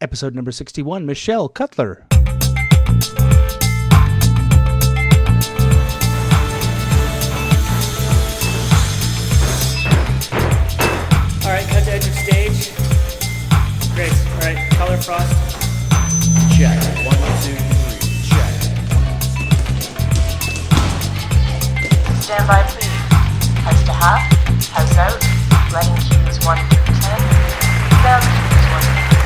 episode number 61, Mishelle Cuttler. All right, cut to edge of stage. Great. All right, color frost. Check. 1, 2, 3. Check. Stand by, please. House to half, house out, lighting cues 1 through 10, sound cues 1 through 10.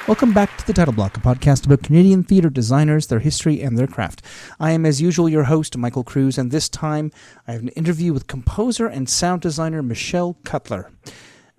Welcome back to The Title Block, a podcast about Canadian theatre designers, their history, and their craft. I am, as usual, your host, Michael Cruz, and this time I have an interview with composer and sound designer Mishelle Cuttler.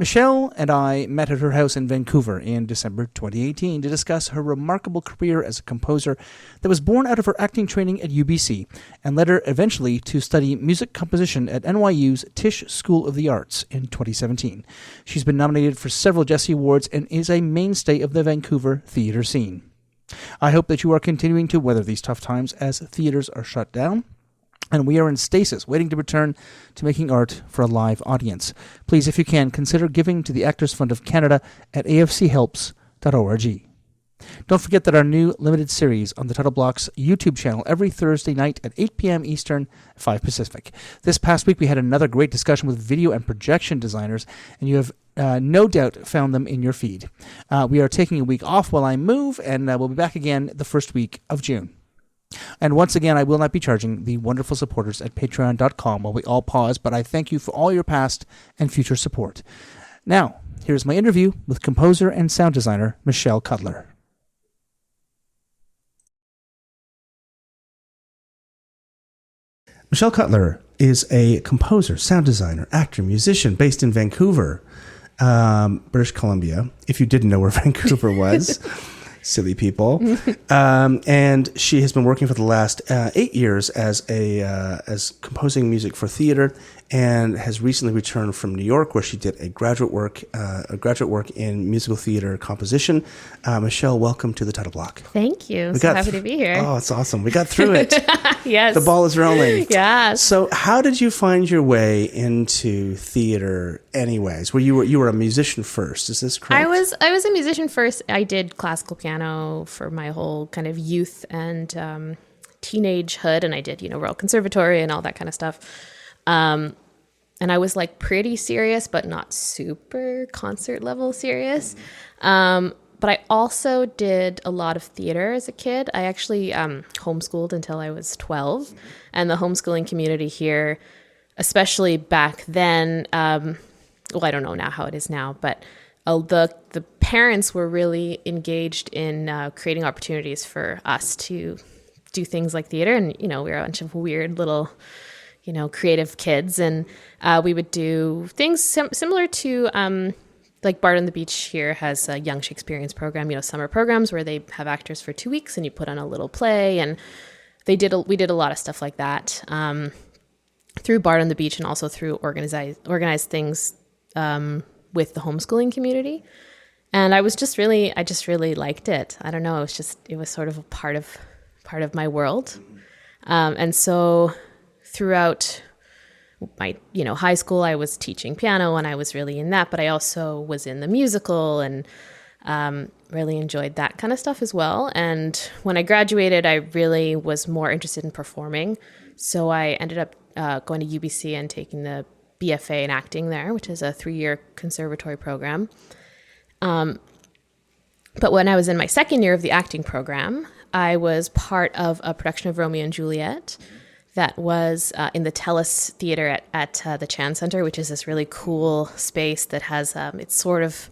Mishelle and I met at her house in Vancouver in December 2018 to discuss her remarkable career as a composer that was born out of her acting training at UBC and led her eventually to study music composition at NYU's Tisch School of the Arts in 2017. She's been nominated for several Jessie Awards and is a mainstay of the Vancouver theatre scene. I hope that you are continuing to weather these tough times as theatres are shut down, and we are in stasis, waiting to return to making art for a live audience. Please, if you can, consider giving to the Actors Fund of Canada at afchelps.org. Don't forget that our new limited series on the Title Block's YouTube channel every Thursday night at 8 p.m. Eastern, 5 Pacific. This past week, we had another great discussion with video and projection designers, and you have no doubt found them in your feed. We are taking a week off while I move, and we'll be back again the first week of June. And once again, I will not be charging the wonderful supporters at patreon.com while we all pause, but I thank you for all your past and future support. Now, here's my interview with composer and sound designer Mishelle Cuttler. Mishelle Cuttler is a composer, sound designer, actor, musician based in Vancouver, British Columbia, if you didn't know where Vancouver was. Silly people. And she has been working for the last 8 years as composing music for theater, and has recently returned from New York, where she did a graduate work in musical theater composition. Mishelle, welcome to the Title Block. Thank you. So happy to be here. Oh, it's awesome. We got through it. Yes. The ball is rolling. Yes. So how did you find your way into theater anyways? You were a musician first, is this correct? I was a musician first. I did classical piano for my whole kind of youth and teenagehood, and I did, Royal Conservatory and all that kind of stuff. And I was like pretty serious, but not super concert level serious. But I also did a lot of theater as a kid. I actually homeschooled until I was 12. And the homeschooling community here, especially back then, well, I don't know now how it is now, but the parents were really engaged in creating opportunities for us to do things like theater. And, we were a bunch of weird little creative kids, and we would do things similar to like Bard on the Beach here has a Young Shakespeareans program, summer programs where they have actors for 2 weeks and you put on a little play, and we did a lot of stuff like that through Bard on the Beach, and also through organized things with the homeschooling community. And I just really liked it. I don't know, it was sort of a part of my world, and so throughout my, high school, I was teaching piano and I was really in that, but I also was in the musical and really enjoyed that kind of stuff as well. And when I graduated, I really was more interested in performing. So I ended up going to UBC and taking the BFA in acting there, which is a 3-year conservatory program. But when I was in my second year of the acting program, I was part of a production of Romeo and Juliet that was in the Telus Theater at the Chan Center, which is this really cool space that has, it's sort of,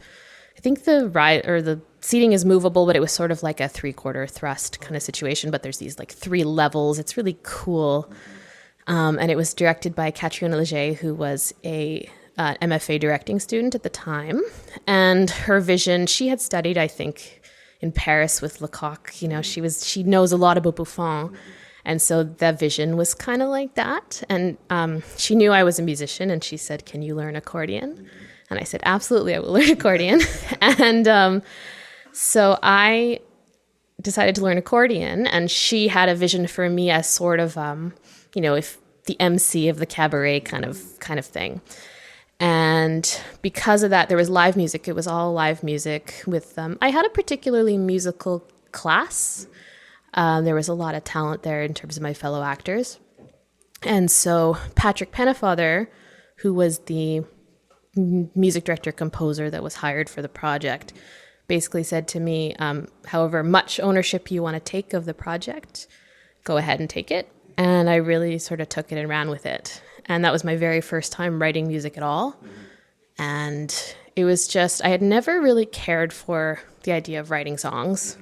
I think the seating is movable, but it was sort of like a 3/4 thrust kind of situation, but there's these like 3 levels. It's really cool. And it was directed by Catriona Leger, who was a MFA directing student at the time. And her vision, she had studied, I think, in Paris with Lecoq. She knows a lot about Buffon. And so the vision was kind of like that. And she knew I was a musician, and she said, "Can you learn accordion?" And I said, "Absolutely, I will learn accordion." And so I decided to learn accordion, and she had a vision for me as sort of, if the MC of the cabaret kind of thing. And because of that, there was live music. It was all live music with I had a particularly musical class. There was a lot of talent there in terms of my fellow actors. And so Patrick Pennefather, who was the music director composer that was hired for the project, basically said to me, however much ownership you want to take of the project, go ahead and take it. And I really sort of took it and ran with it. And that was my very first time writing music at all. And it was just, I had never really cared for the idea of writing songs.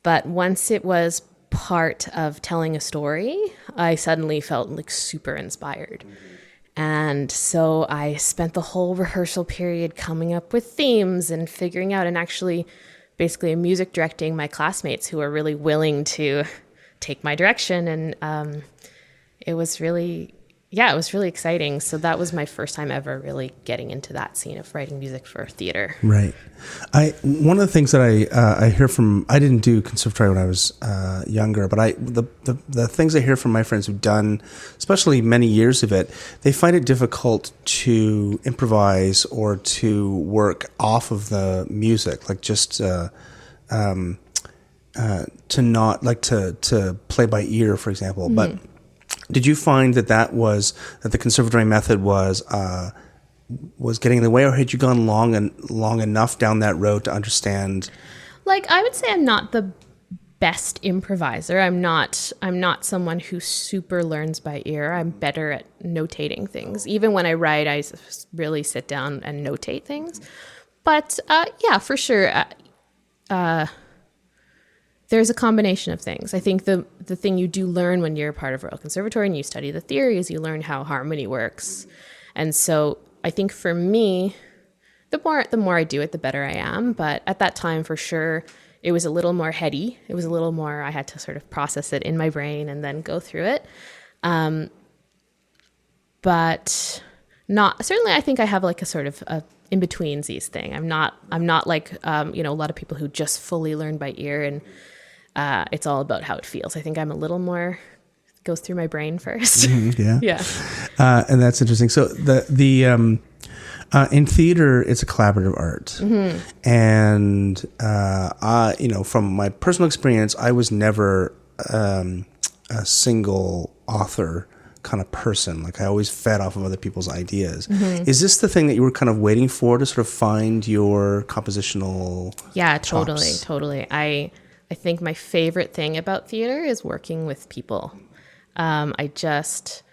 But once it was part of telling a story, I suddenly felt like super inspired. And so I spent the whole rehearsal period coming up with themes and figuring out, and actually basically music directing my classmates who were really willing to take my direction. And it was really exciting. So that was my first time ever really getting into that scene of writing music for theater. Right. One of the things that I hear from, I didn't do conservatory when I was younger, but the things I hear from my friends who've done, especially many years of it, they find it difficult to improvise or to work off of the music, like just to not like to play by ear, for example. Mm-hmm. But did you find that the conservatory method was getting in the way, or had you gone long enough down that road to understand? Like, I would say I'm not the best improviser. I'm not someone who super learns by ear. I'm better at notating things. Even when I write, I really sit down and notate things. But yeah, for sure. There's a combination of things. I think the thing you do learn when you're part of Royal Conservatory and you study the theory is you learn how harmony works. And so I think for me, the more I do it, the better I am. But at that time, for sure, it was a little more heady. It was a little more, I had to sort of process it in my brain and then go through it. But certainly I think I have like a sort of a in-betweensies thing. I'm not like, a lot of people who just fully learn by ear and it's all about how it feels. I think I'm a little more, goes through my brain first. Mm-hmm, yeah. Yeah. And that's interesting. So in theater, it's a collaborative art. Mm-hmm. And, from my personal experience, I was never a single author kind of person. Like I always fed off of other people's ideas. Mm-hmm. Is this the thing that you were kind of waiting for to sort of find your compositional chops? Totally. I think my favorite thing about theater is working with people. I just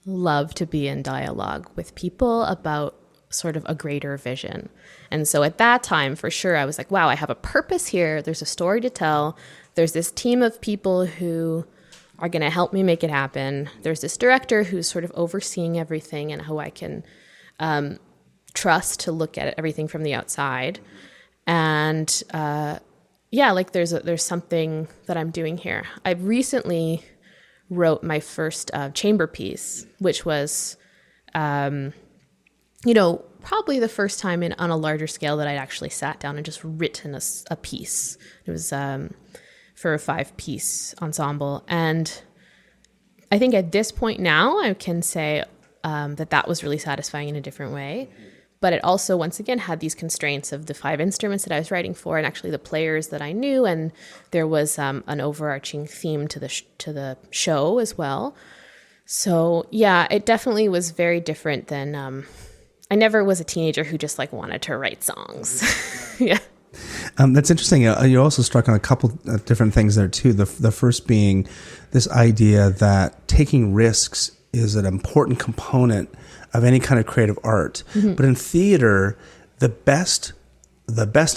love to be in dialogue with people about sort of a greater vision. And so at that time, for sure, I was like, wow, I have a purpose here. There's a story to tell. There's this team of people who are going to help me make it happen. There's this director who's sort of overseeing everything and who I can trust to look at everything from the outside. And there's something that I'm doing here. I recently wrote my first chamber piece, which was, probably the first time on a larger scale that I'd actually sat down and just written a piece. It was for a 5-piece ensemble. And I think at this point now, I can say that was really satisfying in a different way. But it also, once again, had these constraints of the 5 instruments that I was writing for and actually the players that I knew. And there was an overarching theme to the show as well. So, yeah, it definitely was very different than... I never was a teenager who just like wanted to write songs. Yeah. That's interesting. You also struck on a couple of different things there too. The first being this idea that taking risks is an important component of any kind of creative art. Mm-hmm. But in theater, the best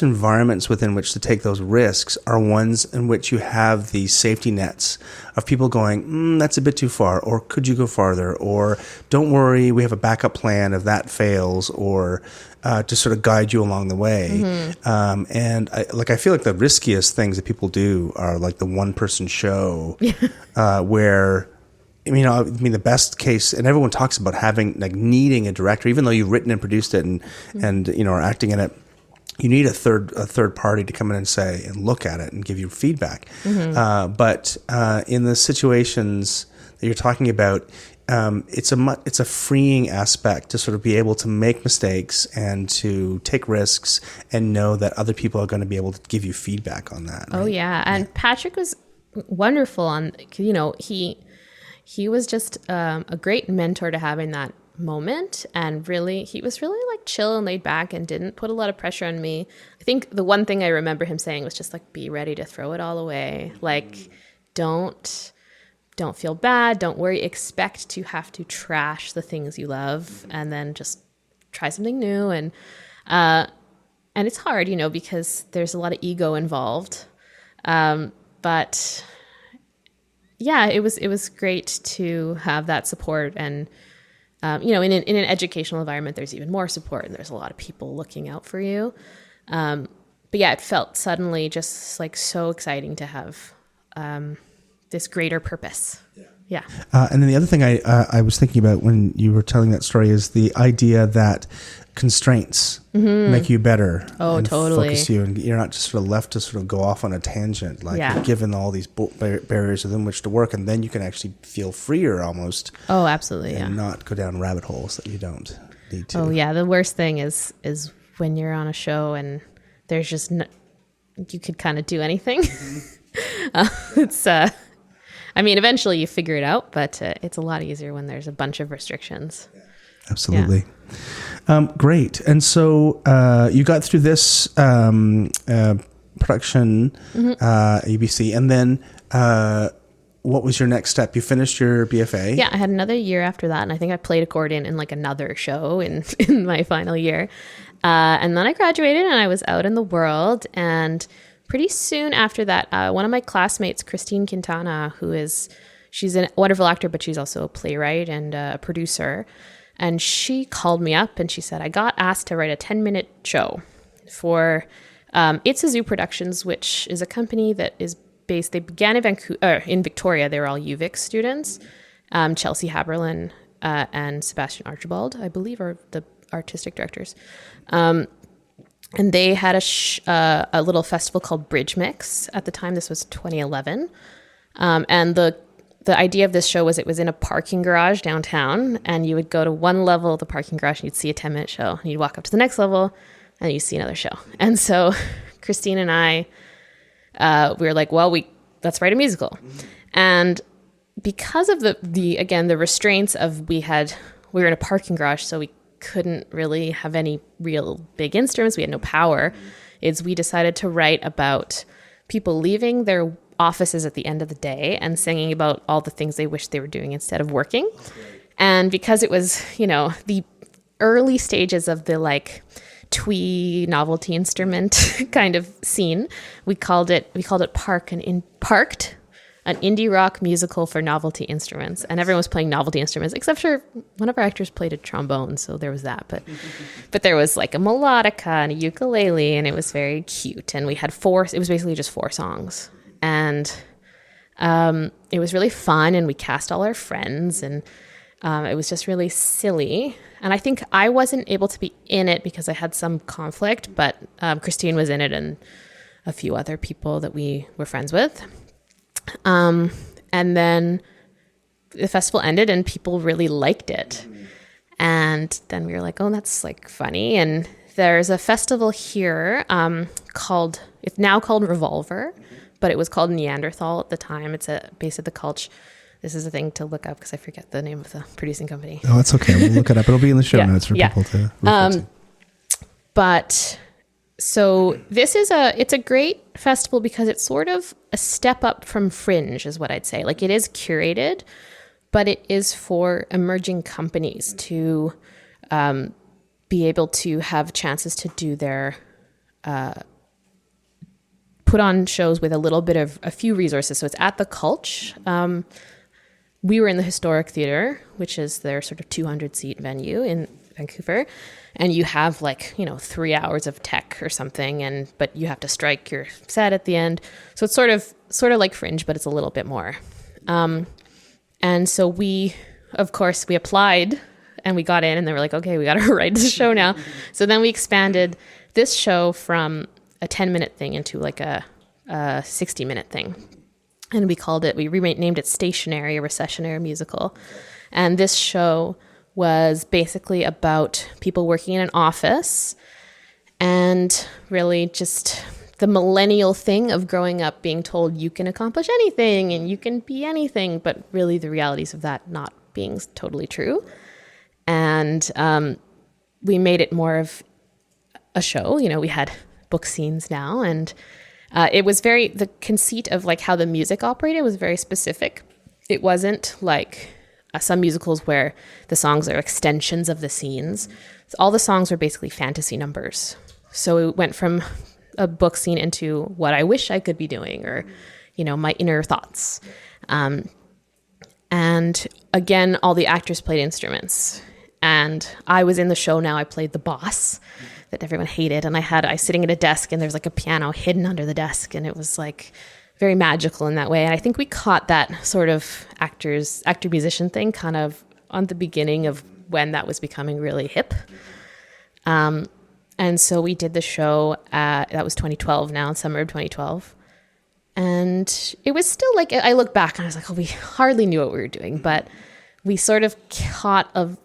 environments within which to take those risks are ones in which you have the safety nets of people going, that's a bit too far, or could you go farther, or don't worry, we have a backup plan if that fails, or to sort of guide you along the way. Mm-hmm. And I feel like the riskiest things that people do are like the one-person show where... the best case, and everyone talks about needing a director, even though you've written and produced it and are acting in it. You need a third party to come in and look at it and give you feedback. Mm-hmm. But in the situations that you're talking about, it's a freeing aspect to sort of be able to make mistakes and to take risks and know that other people are going to be able to give you feedback on that. Oh right? yeah, and Patrick was wonderful on. He was just a great mentor to have in that moment, and really he was really like chill and laid back and didn't put a lot of pressure on me. I think the one thing I remember him saying was just like, be ready to throw it all away. Like, don't feel bad, don't worry, expect to have to trash the things you love and then just try something new. And it's hard, because there's a lot of ego involved, but yeah, it was great to have that support. And in an educational environment, there's even more support, and there's a lot of people looking out for you. But yeah, it felt suddenly just like so exciting to have this greater purpose. Yeah. And then the other thing I was thinking about when you were telling that story is the idea that constraints make you better. Oh, and totally. Focus you, and you're not just sort of left to sort of go off on a tangent. Like Yeah. you're given all these barriers within which to work, and then you can actually feel freer almost. Oh, absolutely. And Yeah. not go down rabbit holes that you don't need to. Oh yeah. The worst thing is when you're on a show and there's just you could kind of do anything. It's eventually you figure it out, but it's a lot easier when there's a bunch of restrictions. Absolutely. Great. And so you got through this production, ABC, and then what was your next step? You finished your BFA? Yeah, I had another year after that, and I think I played accordion in like another show in my final year. And then I graduated, and I was out in the world, and pretty soon after that, one of my classmates, Christine Quintana, she's a wonderful actor, but she's also a playwright and a producer. And she called me up and she said, I got asked to write a 10-minute show for It's a Zoo Productions, which is a company that is based, they began in Victoria. They were all UVic students. Chelsea Haberlin and Sebastian Archibald, I believe, are the artistic directors. And they had a little festival called Bridge Mix at the time. This was 2011. And the idea of this show was it was in a parking garage downtown, and you would go to one level of the parking garage and you'd see a 10-minute show. And you'd walk up to the next level and you'd see another show. And so Christine and I, we were like, well, let's write a musical. And because of the restraints of we were in a parking garage, so we couldn't really have any real big instruments. We had no power. We decided to write about people leaving their offices at the end of the day and singing about all the things they wish they were doing instead of working. And because it was, the early stages of the like twee novelty instrument kind of scene, we called it Parked, an indie rock musical for novelty instruments. And everyone was playing novelty instruments, except for one of our actors played a trombone, so there was that. But there was like a melodica and a ukulele, and it was very cute. And we had it was basically just 4 songs. And it was really fun, and we cast all our friends, and it was just really silly. And I think I wasn't able to be in it because I had some conflict, but Christine was in it and a few other people that we were friends with. And then the festival ended and people really liked it. And then we were like, oh, that's like funny. And there's a festival here it's now called Revolver, but it was called Neanderthal at the time. It's based at the Culture. This is a thing to look up because I forget the name of the producing company. Oh, that's okay. We'll look it up. It'll be in the show notes for people to refer to. But so it's a great festival because it's sort of a step up from Fringe is what I'd say. Like, it is curated, but it is for emerging companies to be able to have chances to do their put on shows with a few resources. So it's at the Culture. We were in the Historic Theatre, which is their sort of 200-seat venue in Vancouver. And you have 3 hours of tech or something, but you have to strike your set at the end. So it's sort of like Fringe, but it's a little bit more. And so we applied and we got in, and they were like, okay, we got to write this show now. So then we expanded this show from a 10-minute thing into like a 60-minute thing. And we renamed it Stationary, a recessionary musical. And this show was basically about people working in an office and really just the millennial thing of growing up being told you can accomplish anything and you can be anything, but really the realities of that not being totally true. And we made it more of a show. You know, we had book scenes now, and it was the conceit of like how the music operated was very specific. It wasn't like some musicals where the songs are extensions of the scenes. All the songs were basically fantasy numbers. So it went from a book scene into what I wish I could be doing, or, you know, my inner thoughts. And again, all the actors played instruments. And I was in the show now. I played the boss that everyone hated. And I was sitting at a desk, and there's like a piano hidden under the desk. And it was like very magical in that way. And I think we caught that sort of actor-musician thing kind of on the beginning of when that was becoming really hip. And so we did the show, that was 2012 now, summer of 2012. And it was still like, I look back and I was like, oh, we hardly knew what we were doing, but we sort of caught a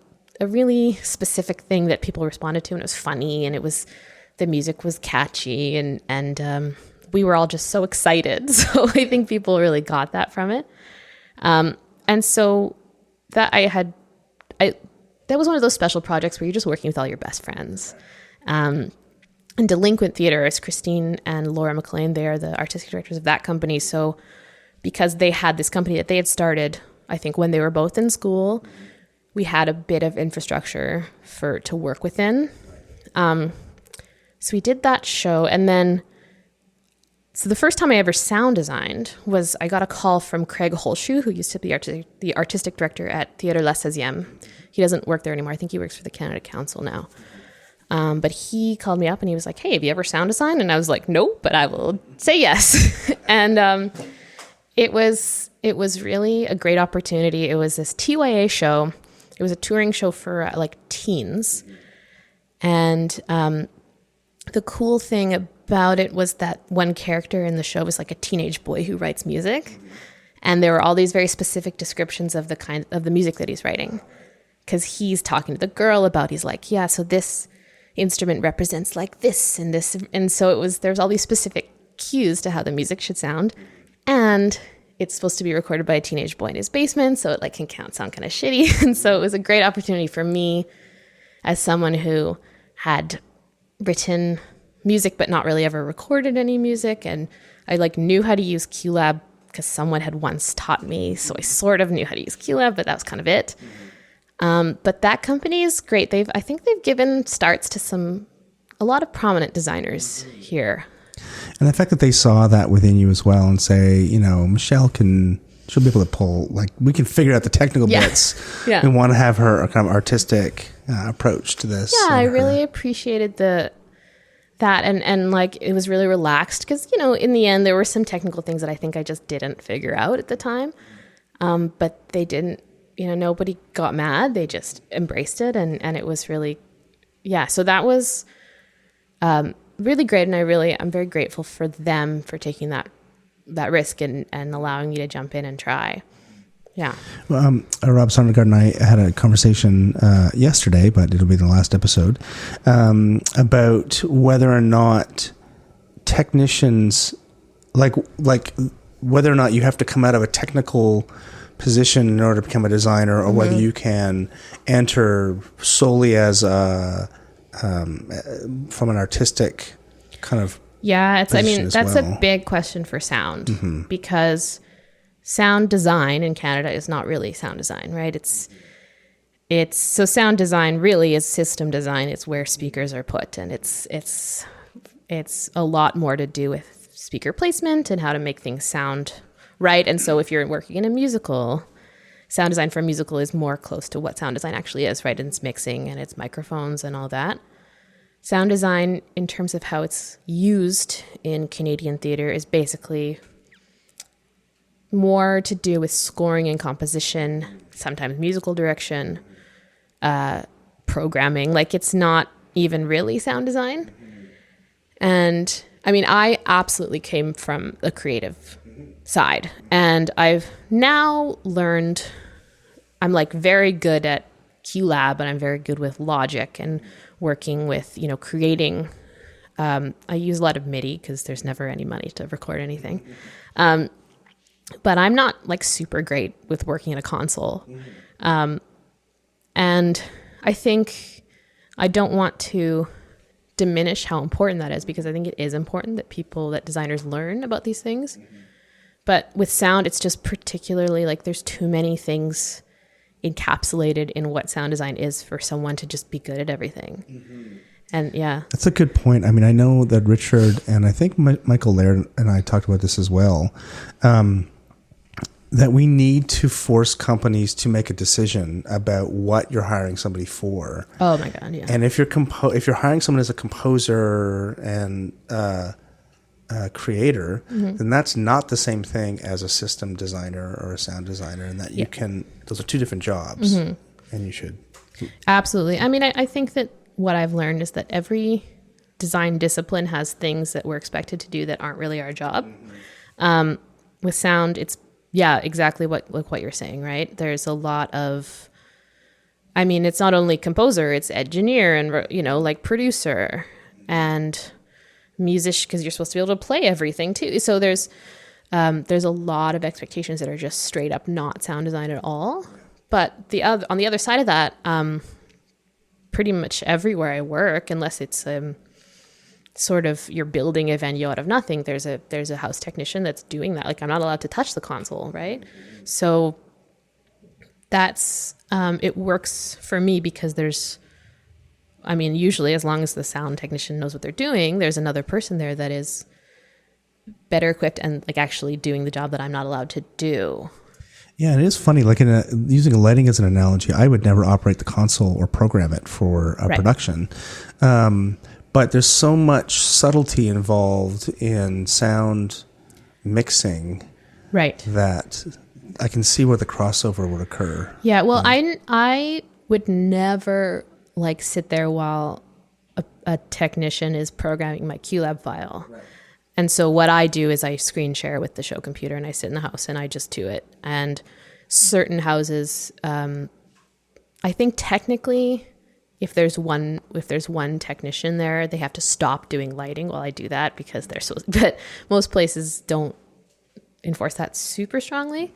really specific thing that people responded to, and it was funny, and the music was catchy, and we were all just so excited. So I think people really got that from it. And so that that was one of those special projects where you're just working with all your best friends. And Delinquent Theatre is Christine and Laura McLean. They are the artistic directors of that company. So because they had this company that they had started, I think when they were both in school, we had a bit of infrastructure to work within. So we did that show. And then, so the first time I ever sound designed was I got a call from Craig Holshoe, who used to be the artistic director at Théâtre Le 16e. He doesn't work there anymore. I think he works for the Canada Council now. But he called me up and he was like, hey, have you ever sound designed? And I was like, no, but I will say yes. And it was really a great opportunity. It was this TYA show. It was a touring show for like teens. And the cool thing about it was that one character in the show was like a teenage boy who writes music. And there were all these very specific descriptions of the music that he's writing. Because he's talking to the girl about, he's like, yeah, so this instrument represents like this and this. And so there's all these specific cues to how the music should sound. And it's supposed to be recorded by a teenage boy in his basement, so it like can sound kind of shitty. And so it was a great opportunity for me as someone who had written music but not really ever recorded any music. And I like knew how to use QLab because someone had once taught me. So I sort of knew how to use QLab, but that was kind of it. But that company is great. I think they've given starts to a lot of prominent designers here. And the fact that they saw that within you as well and say, you know, she'll be able to pull, like, we can figure out the technical bits. Yeah. We want to have her kind of artistic approach to this. Yeah, I really appreciated that. And like, it was really relaxed because, you know, in the end, there were some technical things that I think I just didn't figure out at the time. But they didn't, you know, nobody got mad. They just embraced it. And it was really, so that was really great. And I'm very grateful for them for taking that risk and allowing me to jump in and try. Yeah. Well, Rob Sondergaard and I had a conversation yesterday, but it'll be the last episode, about whether or not technicians, like whether or not you have to come out of a technical position in order to become a designer, or whether you can enter solely as from an artistic kind of that's a big question for sound, because sound design in Canada is not really sound design, right? So sound design really is system design. It's where speakers are put, and it's a lot more to do with speaker placement and how to make things sound right. And so if you're working in a musical, sound design for a musical is more close to what sound design actually is, right? And it's mixing and it's microphones and all that. Sound design, in terms of how it's used in Canadian theatre, is basically more to do with scoring and composition, sometimes musical direction, programming. Like, it's not even really sound design. And I mean, I absolutely came from a creative side, and I've now learned I'm like very good at QLab, and I'm very good with Logic and working with, creating. I use a lot of MIDI because there's never any money to record anything. But I'm not like super great with working in a console. And I think I don't want to diminish how important that is, because I think it is important that designers learn about these things. But with sound, it's just particularly like there's too many things encapsulated in what sound design is for someone to just be good at everything. And yeah. That's a good point. I mean, I know that Richard and I think Michael Laird and I talked about this as well, that we need to force companies to make a decision about what you're hiring somebody for. Oh my God, yeah. And if you're hiring someone as a composer and creator, then that's not the same thing as a system designer or a sound designer, and that those are two different jobs, and you should. Absolutely. I mean, I think that what I've learned is that every design discipline has things that we're expected to do that aren't really our job. With sound, it's exactly what you're saying, right? There's a lot of, I mean, it's not only composer, it's engineer and, like producer and musician, because you're supposed to be able to play everything too. So there's a lot of expectations that are just straight up not sound design at all. But on the other side of that, pretty much everywhere I work, unless it's sort of you're building a venue out of nothing, there's a house technician that's doing that. Like, I'm not allowed to touch the console, right? So that's it works for me because usually as long as the sound technician knows what they're doing, there's another person there that is better equipped and like actually doing the job that I'm not allowed to do. Yeah, it is funny. Like using lighting as an analogy, I would never operate the console or program it for a production. But there's so much subtlety involved in sound mixing, right, that I can see where the crossover would occur. Yeah, well, I would never like sit there while a technician is programming my QLab file. Right. And so what I do is I screen share with the show computer, and I sit in the house and I just do it. And certain houses, I think technically, if there's one technician there, they have to stop doing lighting while I do that because they're but most places don't enforce that super strongly.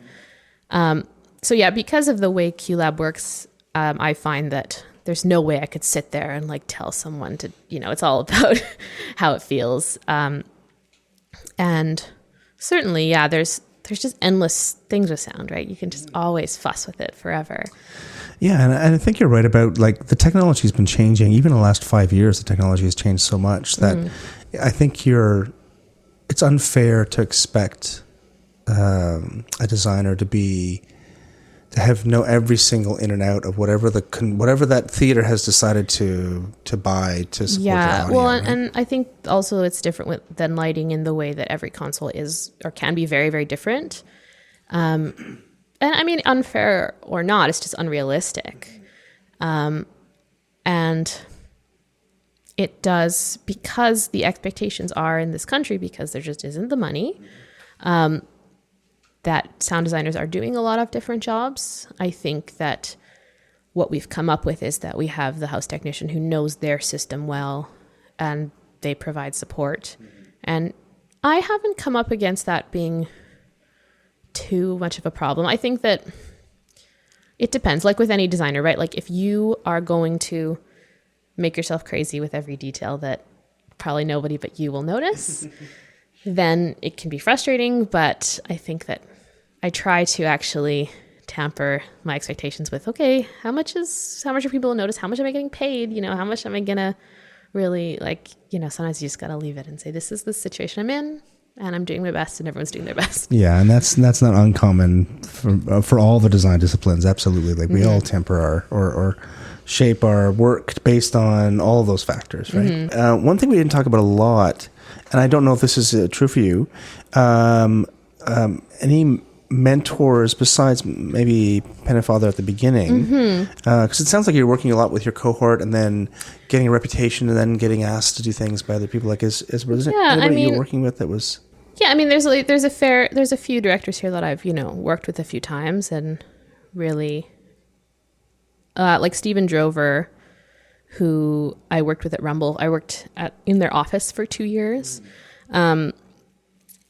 So yeah, because of the way QLab works, I find that there's no way I could sit there and like tell someone to, it's all about how it feels. And certainly, yeah, there's just endless things with sound, right? You can just always fuss with it forever. Yeah, and I think you're right about like the technology has been changing. Even in the last 5 years, the technology has changed so much that I think it's unfair to expect a designer to have know every single in and out of whatever that theater has decided to buy to support their audio. Well, right? and I think also it's different than lighting in the way that every console is or can be very, very different. And I mean, unfair or not, it's just unrealistic. And it does, because the expectations are in this country, because there just isn't the money, that sound designers are doing a lot of different jobs. I think that what we've come up with is that we have the house technician who knows their system well, and they provide support. And I haven't come up against that being too much of a problem. I think that it depends, like with any designer, right? Like if you are going to make yourself crazy with every detail that probably nobody but you will notice, then it can be frustrating. But I think that I try to actually tamper my expectations with, okay, how much are people notice? How much am I getting paid? How much am I gonna really sometimes you just gotta leave it and say, this is the situation I'm in, and I'm doing my best, and everyone's doing their best. Yeah, and that's not uncommon for all the design disciplines. Absolutely, like we all temper or shape our work based on all of those factors, right? One thing we didn't talk about a lot, and I don't know if this is true for you, any mentors besides maybe Pen and Father at the beginning, because it sounds like you're working a lot with your cohort and then getting a reputation and then getting asked to do things by other people. Like was there anybody you're working with that was? Yeah, I mean, there's a few directors here that I've worked with a few times and really like Stephen Drover, who I worked with at Rumble. I worked in their office for 2 years, and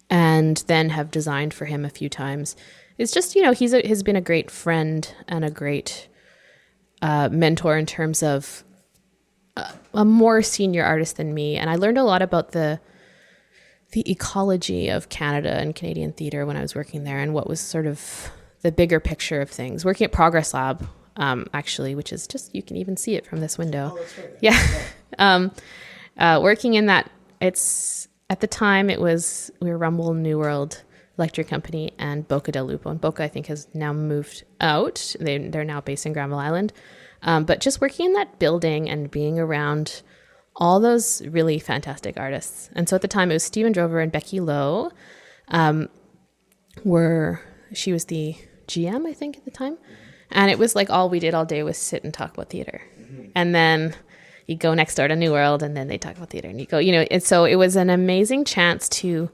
then have designed for him a few times. It's just, he's been a great friend and a great mentor in terms of a more senior artist than me. And I learned a lot about the ecology of Canada and Canadian theatre when I was working there, and what was sort of the bigger picture of things. Working at Progress Lab, actually, which is just, you can even see it from this window. Oh, that's right. Yeah. Working in that, at the time we were Rumble, New World, Electric Company, and Boca del Lupo. And Boca, I think, has now moved out. They're now based in Granville Island. But just working in that building and being around all those really fantastic artists. And so at the time, it was Stephen Drover and Becky Lowe. She was the GM, I think, at the time. And it was like all we did all day was sit and talk about theater. And then you go next door to New World, and then they talk about theater. And you go, and so it was an amazing chance to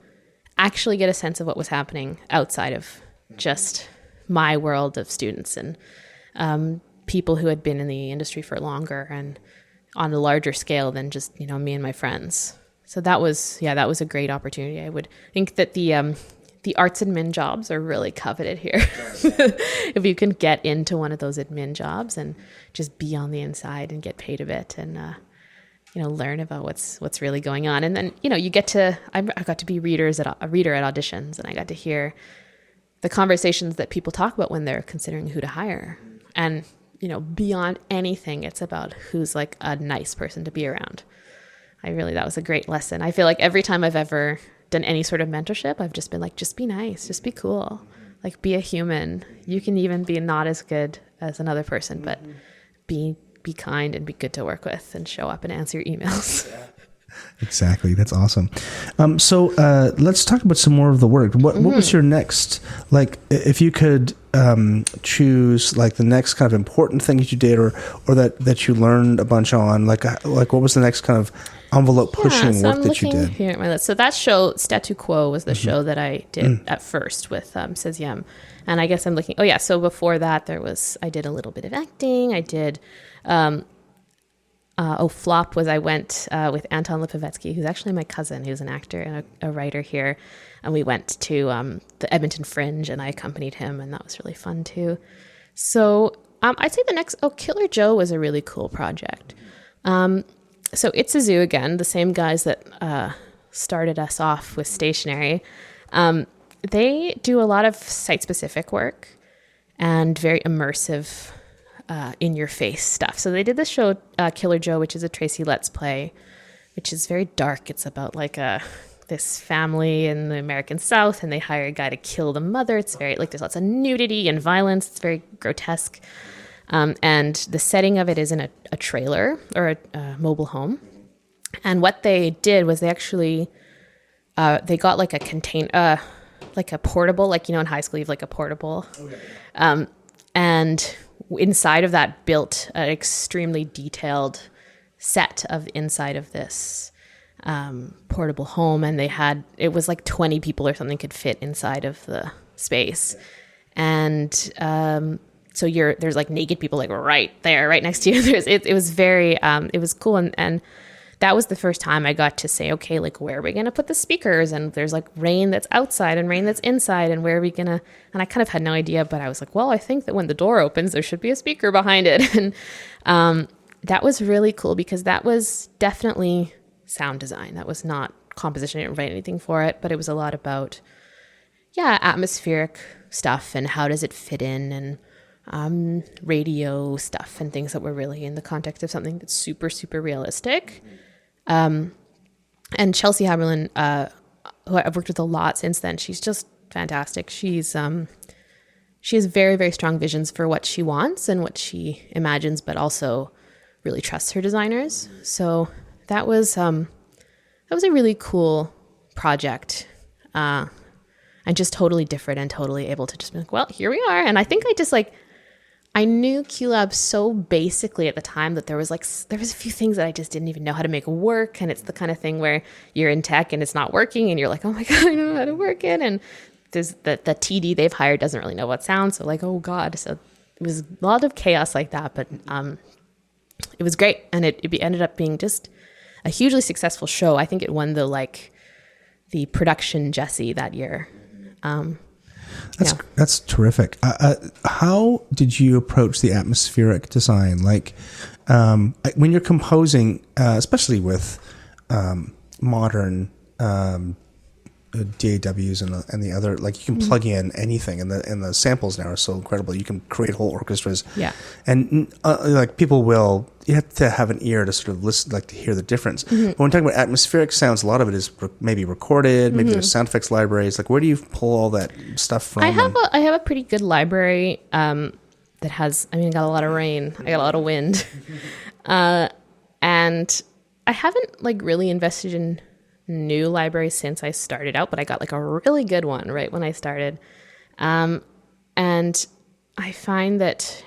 actually get a sense of what was happening outside of just my world of students and people who had been in the industry for longer and on a larger scale than just, me and my friends. So that was a great opportunity. I would think that the arts admin jobs are really coveted here. If you can get into one of those admin jobs and just be on the inside and get paid a bit and, learn about what's really going on. And then, I got to be a reader at auditions, and I got to hear the conversations that people talk about when they're considering who to hire. And, beyond anything, it's about who's like a nice person to be around. That was a great lesson. I feel like every time I've ever done any sort of mentorship, I've just been like, just be nice, just be cool, like be a human. You can even be not as good as another person, but be kind and be good to work with and show up and answer your emails. Exactly. That's awesome. So let's talk about some more of the work. What was your next, like, if you could choose like the next kind of important thing that you did or that you learned a bunch on, like what was the next kind of envelope pushing work that you did? Here at my list. So that show, Statu Quo, was the show that I did at first with Cesium. And I guess I'm looking, so before that I did a little bit of acting. I did, Flop was I went with Anton Lipovetsky, who's actually my cousin, who's an actor and a writer here. And we went to the Edmonton Fringe, and I accompanied him, and that was really fun too. So I'd say the next, Killer Joe was a really cool project. So It's a Zoo again, the same guys that started us off with stationery. They do a lot of site-specific work and very immersive, in-your-face stuff. So they did this show, Killer Joe, which is a Tracy Letts play, which is very dark. It's about like this family in the American South, and they hire a guy to kill the mother. It's very there's lots of nudity and violence. It's very grotesque. And the setting of it is in a trailer or a mobile home. And what they did was they actually, they got like like a portable, in high school you have like a portable. Okay. And inside of that built an extremely detailed set of inside of this portable home. And it was like 20 people or something could fit inside of the space. And so there's like naked people like right there, right next to you. It was very, it was cool. And that was the first time I got to say, okay, like where are we going to put the speakers? And there's like rain that's outside and rain that's inside. And where are we going to, and I kind of had no idea, but I was like, well, I think that when the door opens, there should be a speaker behind it. And that was really cool because that was definitely sound design. That was not composition. I didn't write anything for it, but it was a lot about, atmospheric stuff and how does it fit in, and radio stuff and things that were really in the context of something that's super, super realistic. And Chelsea Haberlin, who I've worked with a lot since then, she's just fantastic. She has very, very strong visions for what she wants and what she imagines, but also really trusts her designers. So that was a really cool project. And just totally different and totally able to just be like, well, here we are. And I think I knew QLab so basically at the time that there was a few things that I just didn't even know how to make work. And it's the kind of thing where you're in tech and it's not working and you're like, oh my God, I don't know how to work it. And there's the TD they've hired doesn't really know what sounds. So like, oh God. So was a lot of chaos like that, but it was great, and it ended up being just a hugely successful show. I think it won the production Jessie that year. That's terrific. How did you approach the atmospheric design? Like when you're composing, especially with modern DAWs and the other, like you can plug in anything, and the samples now are so incredible. You can create whole orchestras. Yeah. And like you have to have an ear to sort of listen, like to hear the difference. But when we're talking about atmospheric sounds, a lot of it is maybe recorded. Maybe there's sound effects libraries. Like where do you pull all that stuff from? I have a pretty good library that has. I got a lot of rain. I got a lot of wind, and I haven't like really invested in new libraries since I started out, but I got like a really good one right when I started. And I find that,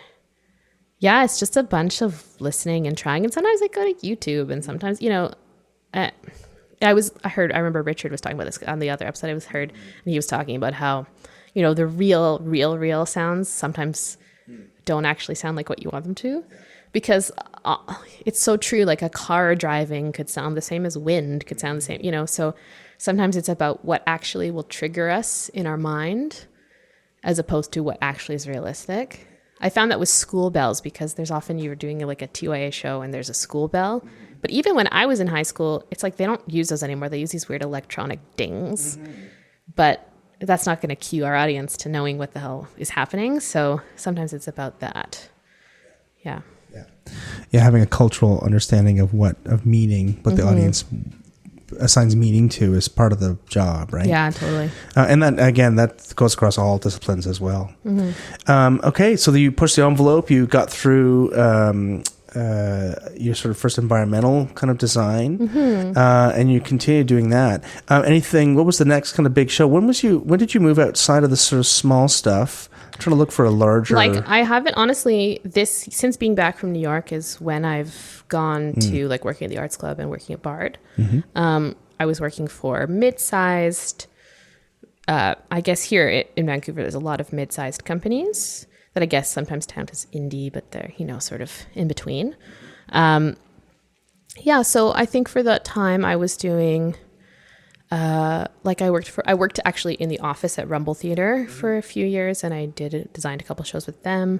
it's just a bunch of listening and trying. And sometimes I go to YouTube, and sometimes, I remember Richard was talking about this on the other episode and he was talking about how, the real sounds sometimes don't actually sound like what you want them to. Because it's so true, like a car driving could sound the same as wind, could sound the same, so sometimes it's about what actually will trigger us in our mind as opposed to what actually is realistic. I found that with school bells, because there's often you're doing like a TYA show and there's a school bell. But even when I was in high school, it's like they don't use those anymore. They use these weird electronic dings. But that's not going to cue our audience to knowing what the hell is happening. So sometimes it's about that. Yeah. Yeah, having a cultural understanding of meaning, what the audience assigns meaning to is part of the job, right? Yeah, totally. And that goes across all disciplines as well. Okay, so you pushed the envelope. You got through your sort of first environmental kind of design, and you continued doing that. What was the next kind of big show? When did you move outside of the sort of small stuff? Trying to look for a larger, like I haven't honestly since being back from New York is when I've gone to like working at the Arts Club and working at Bard. I was working for mid-sized I guess here in Vancouver there's a lot of mid-sized companies that I guess sometimes count as indie, but they're sort of in between. So I think for that time I was doing I worked actually in the office at Rumble Theatre for a few years, and I designed a couple shows with them.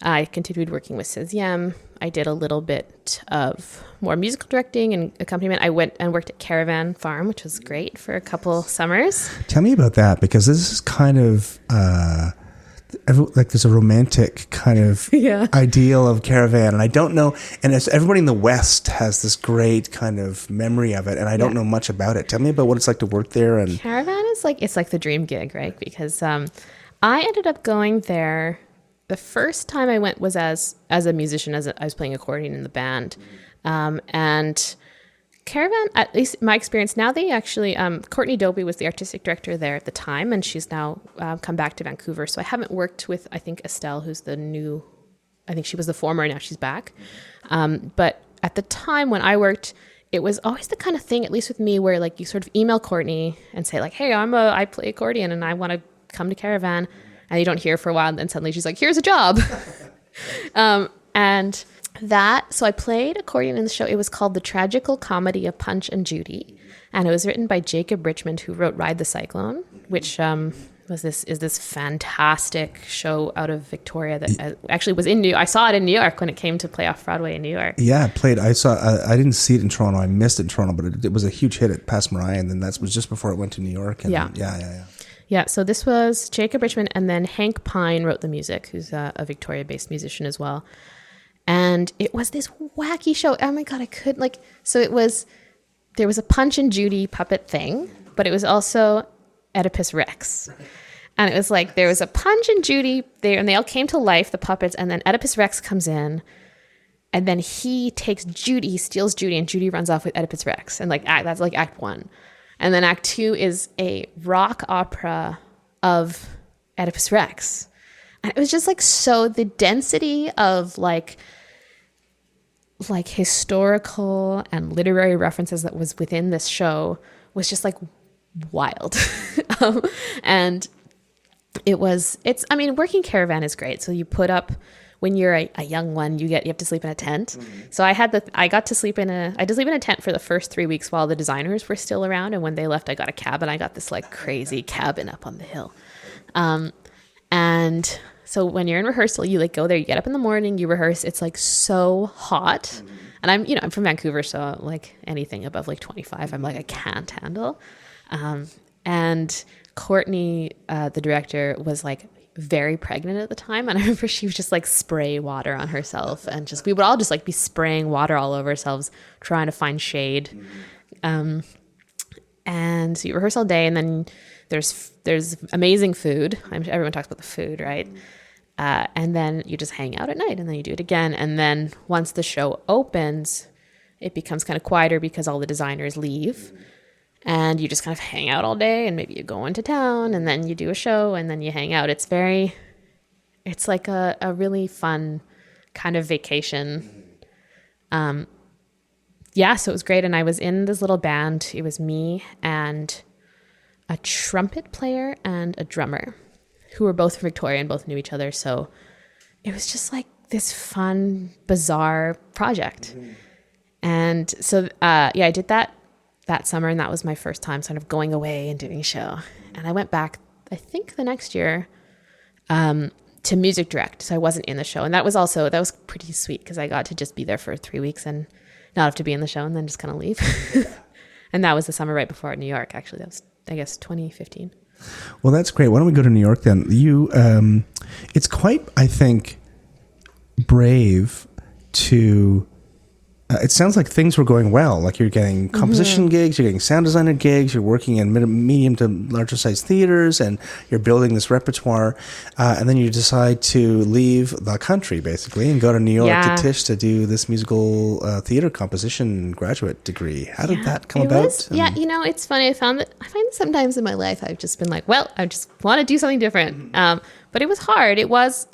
I continued working with Cesium. I did a little bit of more musical directing and accompaniment. I went and worked at Caravan Farm, which was great for a couple summers. Tell me about that, because this is kind of like there's a romantic kind of ideal of Caravan, and I don't know, and everybody in the West has this great kind of memory of it, and I don't know much about it. Tell me about what it's like to work there. And Caravan is it's like the dream gig, right? Because I ended up going there. The first time I went was as a musician, I was playing accordion in the band, and Caravan, at least my experience, now they actually, Courtney Dobie was the artistic director there at the time, and she's now come back to Vancouver. So I haven't worked with, I think, Estelle, who's the new, I think she was the former, now she's back. But at the time when I worked, it was always the kind of thing, at least with me, where like you sort of email Courtney and say like, hey, I play accordion and I want to come to Caravan. And you don't hear for a while, and then suddenly she's like, here's a job. So I played accordion in the show. It was called The Tragical Comedy of Punch and Judy. And it was written by Jacob Richmond, who wrote Ride the Cyclone, which is this fantastic show out of Victoria that actually was in I saw it in New York when it came to play off Broadway in New York. Yeah, I didn't see it in Toronto. I missed it in Toronto, but it was a huge hit at Pass Mariah, and then that was just before it went to New York. And Yeah, so this was Jacob Richmond, and then Hank Pine wrote the music, who's a Victoria-based musician as well. And it was this wacky show. Oh my God, there was a Punch and Judy puppet thing, but it was also Oedipus Rex. And it was like, there was a Punch and Judy there, and they all came to life, the puppets, and then Oedipus Rex comes in, and then he takes Judy, he steals Judy, and Judy runs off with Oedipus Rex. And that's like act one. And then act two is a rock opera of Oedipus Rex. And it was just like, so the density of like historical and literary references that was within this show was just like wild. And I mean, working caravan is great. So you put up, when you're a young one, you have to sleep in a tent. So I got to sleep in a tent for the first 3 weeks while the designers were still around. And when they left, I got a cabin. I got this like crazy cabin up on the hill. And so when you're in rehearsal, you like go there, you get up in the morning, you rehearse. It's like so hot. And I'm from Vancouver. So like anything above like 25, I'm like, I can't handle. And Courtney, the director, was like very pregnant at the time, and I remember she would just like spray water on herself, and we would all just like be spraying water all over ourselves trying to find shade. And so you rehearse all day, and then there's amazing food. Everyone talks about the food, right? And then you just hang out at night, and then you do it again, and then once the show opens, it becomes kind of quieter because all the designers leave. And you just kind of hang out all day, and maybe you go into town, and then you do a show, and then you hang out. It's like a really fun kind of vacation. So it was great. And I was in this little band. It was me and a trumpet player and a drummer who were both from Victoria and both knew each other. So it was just like this fun, bizarre project. And so, I did that summer, and that was my first time sort of going away and doing a show. And I went back, I think the next year, to music direct. So I wasn't in the show. And that was pretty sweet because I got to just be there for 3 weeks and not have to be in the show and then just kind of leave. And that was the summer right before New York, actually. That was, I guess, 2015. Well, that's great. Why don't we go to New York then? It's quite, I think, brave to... it sounds like things were going well. Like you're getting composition gigs, you're getting sound designer gigs, you're working in medium to larger size theaters, and you're building this repertoire. And then you decide to leave the country, basically, and go to New York to Tisch to do this musical theater composition graduate degree. How did that come about? It's funny. I find that sometimes in my life I've just been like, well, I just want to do something different. But it was hard. It was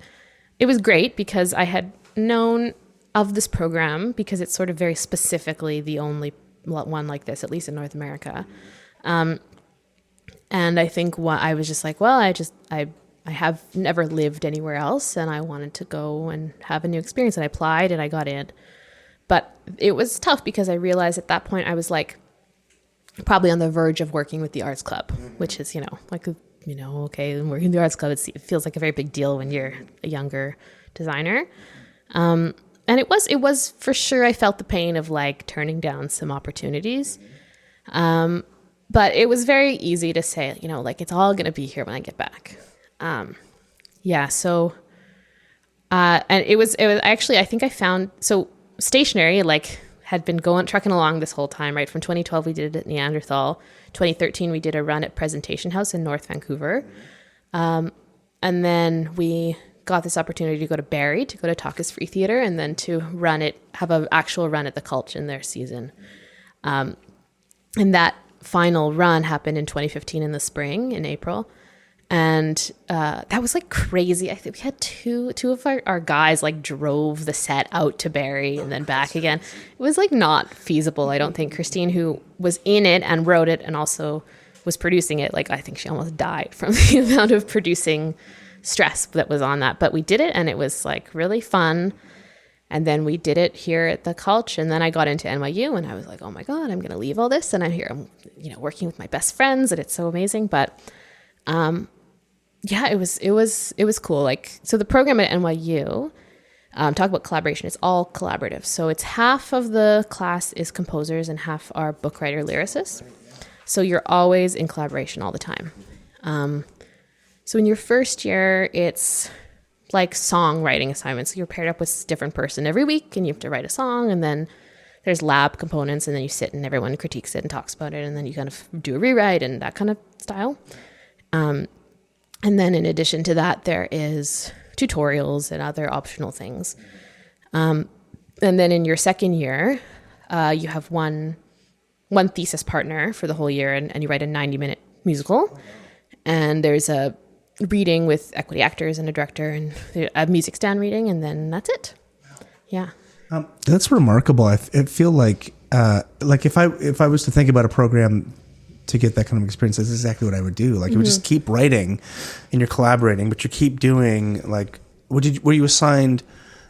great because I had known of this program because it's sort of very specifically the only one like this, at least in North America. And I think I was just like, well, I have never lived anywhere else, and I wanted to go and have a new experience. And I applied and I got in. But it was tough because I realized at that point I was like probably on the verge of working with the Arts Club, which is, okay, I'm working with the Arts Club. It feels like a very big deal when you're a younger designer. And it was for sure, I felt the pain of like turning down some opportunities. But it was very easy to say, like it's all going to be here when I get back. And it was actually, I think I found, so Stationary like had been trucking along this whole time, right? From 2012, we did it at Neanderthal. 2013, we did a run at Presentation House in North Vancouver. And then we got this opportunity to go to Barrie, to go to Talkus Free Theatre, and then to have an actual run at the Cultch in their season. And that final run happened in 2015 in the spring, in April. And that was like crazy. I think we had two of our guys like drove the set out to Barrie and then back again. It was like not feasible, I don't think. Christine, who was in it and wrote it and also was producing it, like I think she almost died from the amount of producing stress that was on that. But we did it, and it was like really fun. And then we did it here at the Cultch, and then I got into NYU, and I was like, oh my God, I'm going to leave all this, and I'm here, I'm working with my best friends, and it's so amazing. But it was cool. Like, so the program at NYU, talk about collaboration, it's all collaborative. So it's half of the class is composers and half are book writer lyricists. So you're always in collaboration all the time. So in your first year, it's like songwriting assignments. You're paired up with a different person every week, and you have to write a song, and then there's lab components, and then you sit and everyone critiques it and talks about it, and then you kind of do a rewrite and that kind of style. And then in addition to that, there is tutorials and other optional things. And then in your second year, you have one thesis partner for the whole year, and you write a 90-minute musical. And there's a reading with equity actors and a director and a music stand reading, and then that's it. Yeah. That's remarkable. I feel like if I was to think about a program to get that kind of experience. That's exactly what I would do. Like you would just keep writing and you're collaborating, but you keep doing like, were you assigned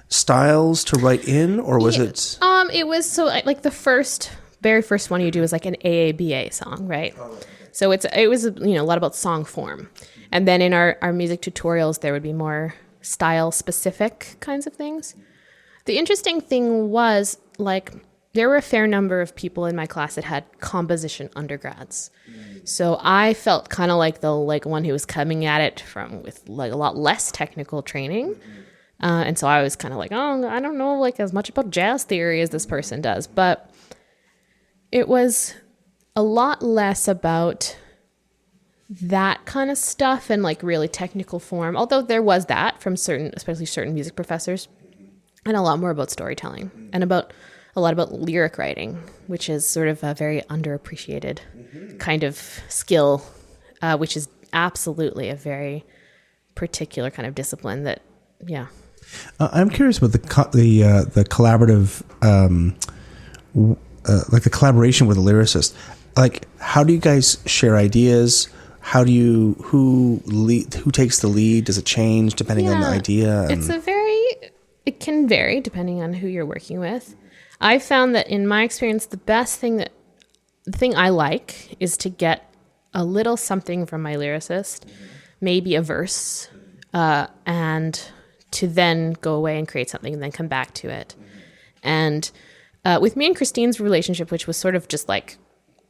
styles to write in, or was it? It was like the very first one you do is like an AABA song, right? So it was a lot about song form. And then in our music tutorials, there would be more style specific kinds of things. The interesting thing was like, there were a fair number of people in my class that had composition undergrads. So I felt kind of like the one who was coming at it with like a lot less technical training. And so I was kind of like, oh, I don't know like as much about jazz theory as this person does. But it was a lot less about that kind of stuff and like really technical form. Although there was that from especially certain music professors, and a lot more about storytelling and a lot about lyric writing, which is sort of a very underappreciated kind of skill, which is absolutely a very particular kind of discipline that, yeah. I'm curious about the collaborative, like the collaboration with a lyricist. Like, how do you guys share ideas? Who takes the lead? Does it change depending on the idea? It can vary depending on who you're working with. I found that in my experience, the thing I like is to get a little something from my lyricist, maybe a verse, and to then go away and create something and then come back to it. And with me and Christine's relationship, which was sort of just like,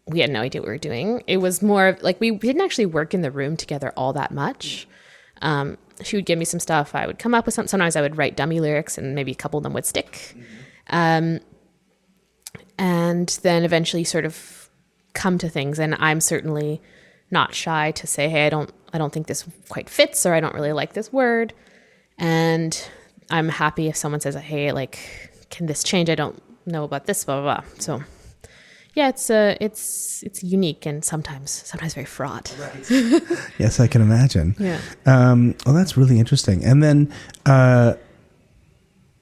we had no idea what we were doing. It was more of like, we didn't actually work in the room together all that much. She would give me some stuff. I would come up with something. Sometimes I would write dummy lyrics and maybe a couple of them would stick. And then eventually sort of come to things. And I'm certainly not shy to say, hey, I don't think this quite fits, or I don't really like this word. And I'm happy if someone says, hey, like, can this change? I don't know about this, blah, blah, blah. So yeah, it's unique and sometimes very fraught. Right. Yes, I can imagine. Yeah. Well, that's really interesting. And then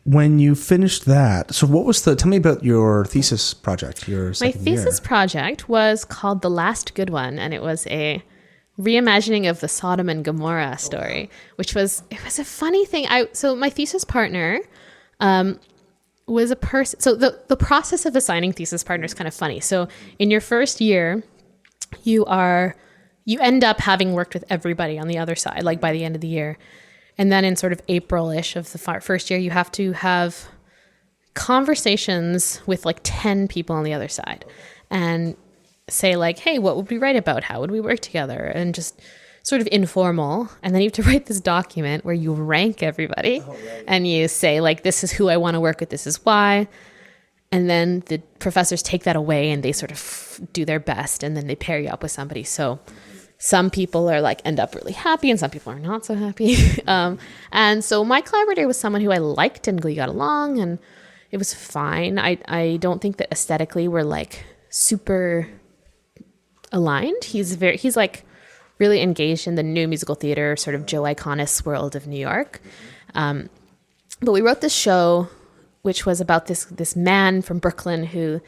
when you finished that, so what was tell me about your thesis project, My thesis project was called The Last Good One, and it was a reimagining of the Sodom and Gomorrah story, which was a funny thing. So my thesis partner was a person. So the process of assigning thesis partner is kind of funny. So in your first year, you end up having worked with everybody on the other side, like by the end of the year. And then in sort of April-ish of the first year, you have to have conversations with like 10 people on the other side and say like, hey, what would we write about? How would we work together? And just sort of informal. And then you have to write this document where you rank everybody and you say like, this is who I want to work with. This is why. And then the professors take that away and they sort of do their best. And then they pair you up with somebody. So some people are like, end up really happy and some people are not so happy. And so my collaborator was someone who I liked and we got along and it was fine. I don't think that aesthetically we're like super aligned. He's like really engaged in the new musical theater, sort of Joe Iconis world of New York. But we wrote this show, which was about this man from Brooklyn who,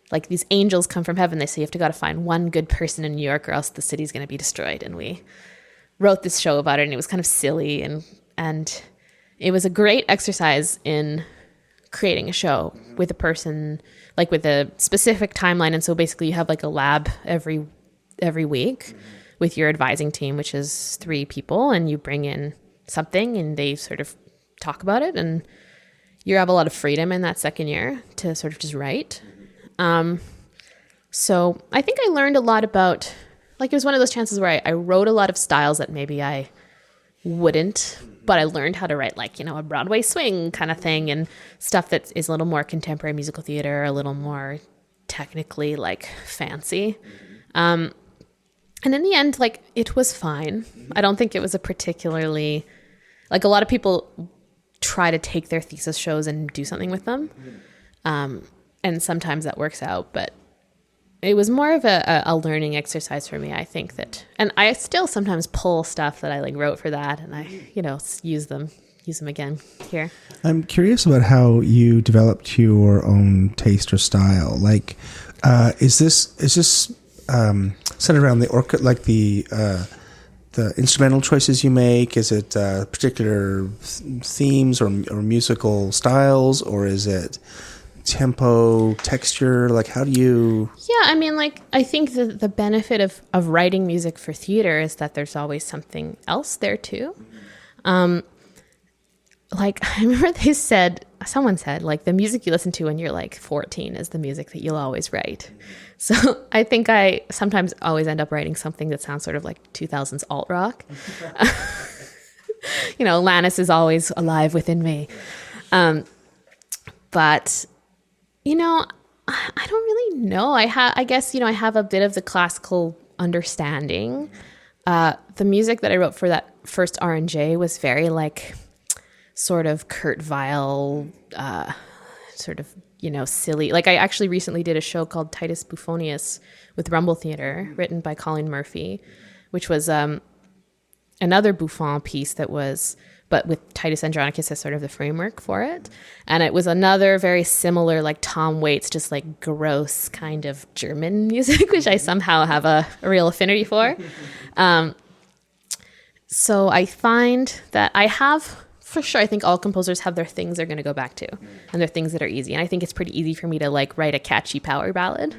like, these angels come from heaven. They say you got to find one good person in New York or else the city's going to be destroyed. And we wrote this show about it, and it was kind of silly. And it was a great exercise in creating a show with a person, like with a specific timeline. And so basically you have like a lab every week with your advising team, which is 3 people, and you bring in something and they sort of talk about it, and you have a lot of freedom in that second year to sort of just write. So I think I learned a lot about, like, it was one of those chances where I wrote a lot of styles that maybe I wouldn't, but I learned how to write, like, a Broadway swing kind of thing and stuff that is a little more contemporary musical theater, a little more technically like fancy. And in the end, like, it was fine. I don't think it was a particularly, like, a lot of people try to take their thesis shows and do something with them. And sometimes that works out, but it was more of a learning exercise for me, I think that, and I still sometimes pull stuff that I like wrote for that and I, use them again here. I'm curious about how you developed your own taste or style. Like, is this centered around the instrumental choices you make? Is it particular themes or musical styles, or is it tempo, texture? Like, how do you... Yeah, I mean, like, I think the benefit of writing music for theater is that there's always something else there too. Like, I remember someone said, like, the music you listen to when you're like 14 is the music that you'll always write. So I think I sometimes always end up writing something that sounds sort of like 2000s alt rock. Lannis is always alive within me. But, I don't really know. I guess, I have a bit of the classical understanding. The music that I wrote for that first R&J was very like sort of Kurt Weill, sort of, silly. Like, I actually recently did a show called Titus Buffonius with Rumble Theatre, written by Colleen Murphy, which was another Buffon piece but with Titus Andronicus as sort of the framework for it. And it was another very similar, like Tom Waits, just like gross kind of German music, which I somehow have a real affinity for. So I find that I have... For sure, I think all composers have their things they're going to go back to, and their things that are easy. And I think it's pretty easy for me to like write a catchy power ballad.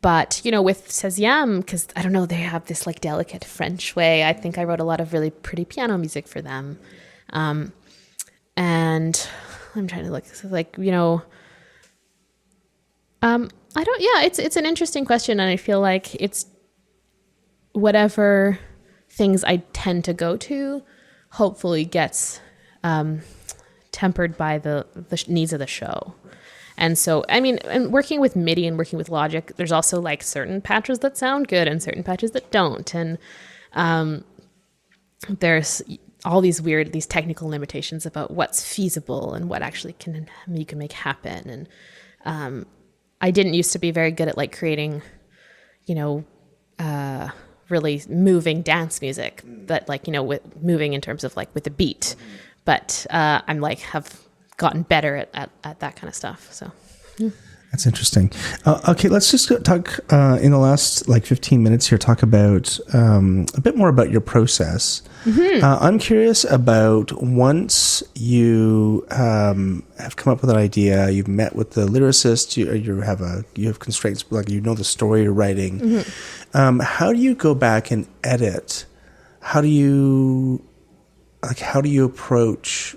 But, with 16e, because I don't know, they have this like delicate French way. I think I wrote a lot of really pretty piano music for them. And I'm trying to look, like, it's an interesting question. And I feel like it's whatever things I tend to go to hopefully gets tempered by the needs of the show. And so, I mean, and working with MIDI and working with Logic, there's also like certain patches that sound good and certain patches that don't. And there's all these technical limitations about what's feasible and what actually you can make happen. And I didn't used to be very good at like creating, really moving dance music, but like, with moving in terms of like with the beat, but I'm like have gotten better at that kind of stuff. So that's interesting. Okay, let's just talk in the last like 15 minutes here, talk about a bit more about your process. I'm curious about once you have come up with an idea, you've met with the lyricist, you have constraints, like the story you're writing. How do you go back and edit? How do you approach?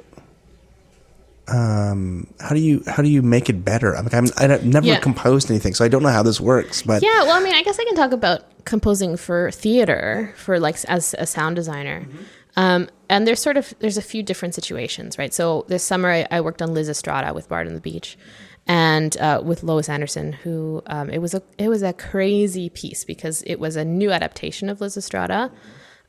How do you make it better? I've never composed anything, so I don't know how this works. But yeah, well, I mean, I guess I can talk about composing for theater, for like as a sound designer. And there's a few different situations, right? So this summer I worked on Liz Estrada with Bard on the Beach, and with Lois Anderson, who it was a crazy piece because it was a new adaptation of Liz Estrada.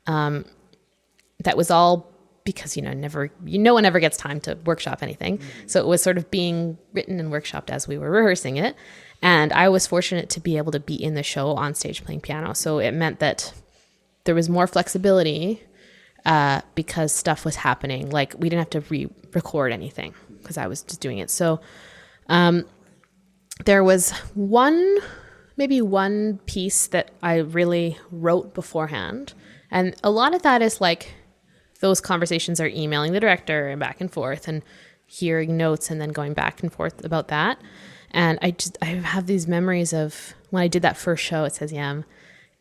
That was all because no one ever gets time to workshop anything, so it was sort of being written and workshopped as we were rehearsing it. And I was fortunate to be able to be in the show on stage playing piano, so it meant that there was more flexibility because stuff was happening. Like, we didn't have to re-record anything because I was just doing it. So there was maybe one piece that I really wrote beforehand. And a lot of that is like, those conversations are emailing the director and back and forth and hearing notes and then going back and forth about that. And I have these memories of when I did that first show at 16e,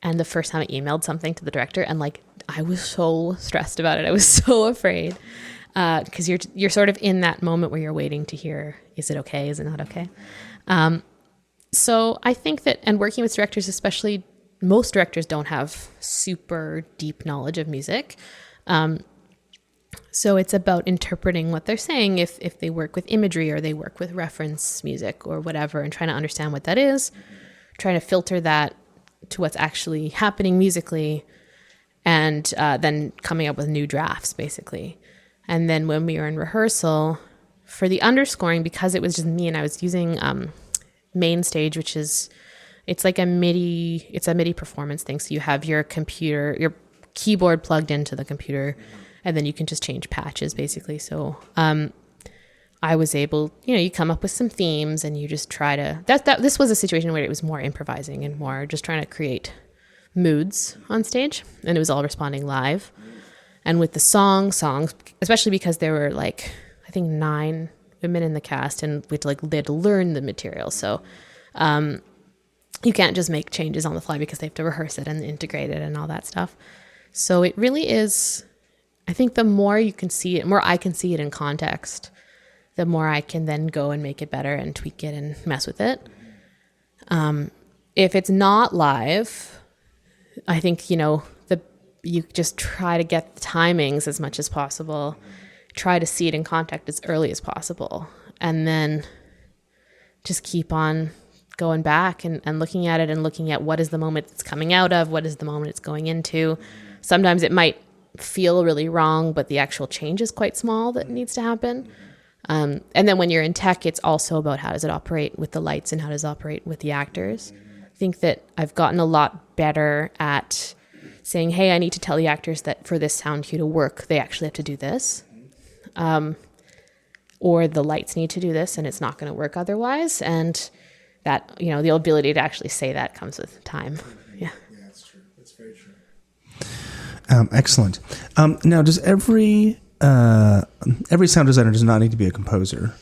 and the first time I emailed something to the director, and like, I was so stressed about it. I was so afraid. Because you're sort of in that moment where you're waiting to hear, is it okay? Is it not okay? So I think that, and working with directors, especially, most directors don't have super deep knowledge of music. So it's about interpreting what they're saying if they work with imagery or they work with reference music or whatever, and trying to understand what that is, trying to filter that to what's actually happening musically, and then coming up with new drafts, basically. And then when we were in rehearsal for the underscoring, because it was just me and I was using Main Stage, which is, it's like a MIDI performance thing. So you have your keyboard plugged into the computer, and then you can just change patches, basically. So I was able, you come up with some themes and you just try to, this was a situation where it was more improvising and more just trying to create moods on stage, and it was all responding live. And with the songs, especially because there were like, I think 9 women in the cast, and we had to learn the material. So, you can't just make changes on the fly because they have to rehearse it and integrate it and all that stuff. So it really is, I think the more you can see it, more I can see it in context, the more I can then go and make it better and tweak it and mess with it. If it's not live, I think, you just try to get the timings as much as possible, try to see it in context as early as possible, and then just keep on going back and looking at it and looking at what is the moment it's coming out of, what is the moment it's going into. Sometimes it might feel really wrong, but the actual change is quite small that needs to happen. And then when you're in tech, it's also about how does it operate with the lights and how does it operate with the actors. I think that I've gotten a lot better at saying, hey, I need to tell the actors that for this sound cue to work, they actually have to do this. Or the lights need to do this and it's not going to work otherwise. And that, the ability to actually say that comes with time. Yeah. Yeah, that's true. That's very true. Excellent. Now, does every sound designer does not need to be a composer?